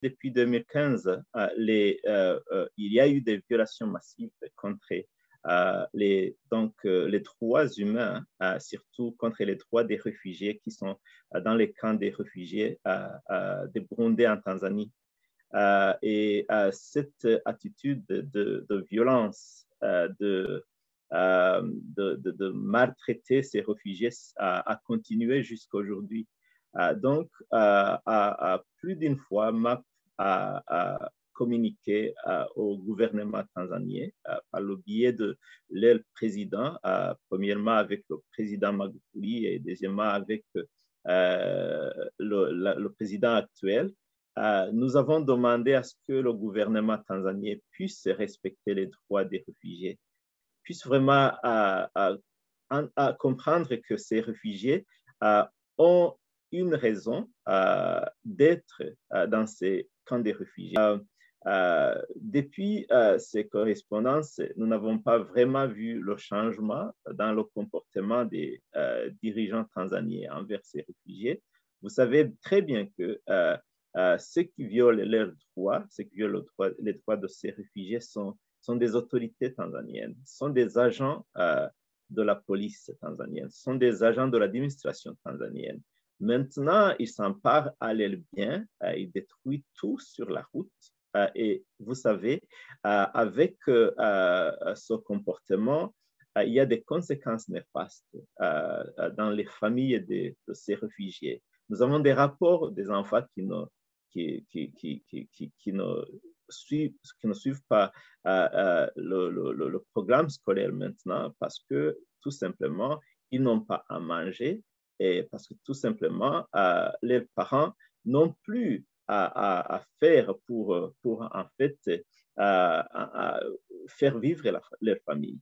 depuis 2015, il y a eu des violations massives contre les droits humains, surtout contre les droits des réfugiés qui sont dans les camps des réfugiés de Burundi en Tanzanie. Cette attitude de violence, de maltraiter ces réfugiés a continué jusqu'à aujourd'hui. Donc, plus d'une fois, MAP a communiqué au gouvernement tanzanien par le biais de leur président, premièrement avec le président Magufuli et deuxièmement avec le président actuel. Nous avons demandé à ce que le gouvernement tanzanien puisse respecter les droits des réfugiés, puisse vraiment comprendre que ces réfugiés ont une raison d'être dans ces camps de réfugiés. Depuis ces correspondances, nous n'avons pas vraiment vu le changement dans le comportement des dirigeants tanzaniens envers ces réfugiés. Vous savez très bien que ceux qui violent leurs droits, ceux qui violent les droits de ces réfugiés sont des autorités tanzaniennes, sont des agents de la police tanzanienne, sont des agents de l'administration tanzanienne. Maintenant, ils s'emparent à leurs biens, ils détruisent tout sur la route. Et vous savez, avec ce comportement, il y a des conséquences néfastes dans les familles de ces réfugiés. Nous avons des rapports des enfants qui ne suivent pas le programme scolaire maintenant parce que tout simplement, ils n'ont pas à manger et parce que tout simplement, leurs parents n'ont plus à faire pour en fait faire vivre leur famille.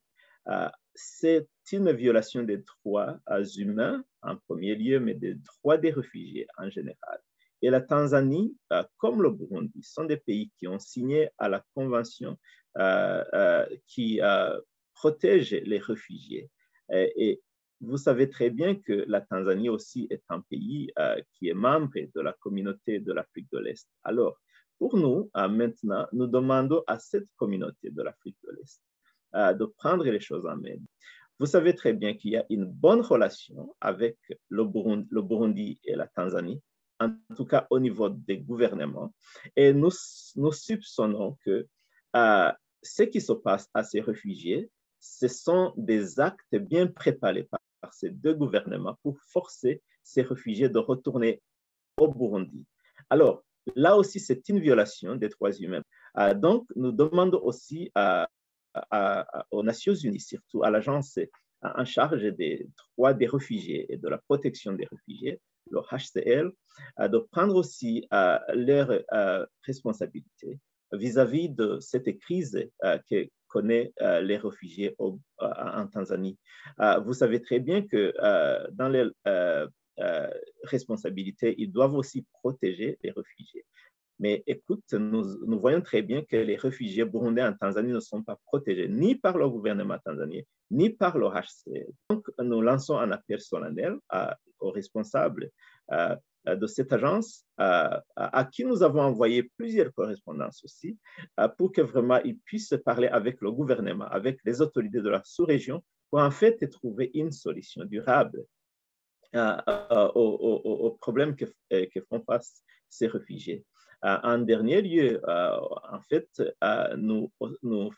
C'est une violation des droits humains en premier lieu, mais des droits des réfugiés en général. Et la Tanzanie, comme le Burundi, sont des pays qui ont signé à la Convention qui protège les réfugiés. Et vous savez très bien que la Tanzanie aussi est un pays qui est membre de la communauté de l'Afrique de l'Est. Alors, pour nous, maintenant, nous demandons à cette communauté de l'Afrique de l'Est de prendre les choses en main. Vous savez très bien qu'il y a une bonne relation avec le Burundi et la Tanzanie, en tout cas au niveau des gouvernements. Et nous soupçonnons que ce qui se passe à ces réfugiés, ce sont des actes bien préparés par ces deux gouvernements pour forcer ces réfugiés de retourner au Burundi. Alors, là aussi, c'est une violation des droits humains. Donc, nous demandons aussi aux Nations Unies, surtout à l'agence en charge des droits des réfugiés et de la protection des réfugiés, le HCR, de prendre aussi leurs responsabilités vis-à-vis de cette crise que connaissent les réfugiés en Tanzanie. Vous savez très bien que dans les responsabilités, ils doivent aussi protéger les réfugiés. Mais écoute, nous voyons très bien que les réfugiés burundais en Tanzanie ne sont pas protégés ni par le gouvernement tanzanien, ni par le HCR. Donc, nous lançons un appel solennel aux responsables de cette agence, à qui nous avons envoyé plusieurs correspondances aussi, pour que vraiment ils puissent parler avec le gouvernement, avec les autorités de la sous-région, pour en fait trouver une solution durable aux problèmes que font face ces réfugiés. En dernier lieu, en fait, nous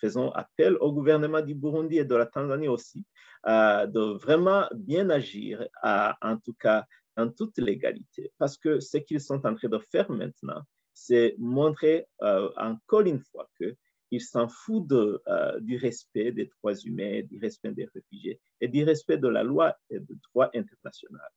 faisons appel au gouvernement du Burundi et de la Tanzanie aussi de vraiment bien agir, en tout cas en toute légalité, parce que ce qu'ils sont en train de faire maintenant, c'est montrer encore une fois qu'ils s'en foutent du respect des droits humains, du respect des réfugiés et du respect de la loi et du droit international.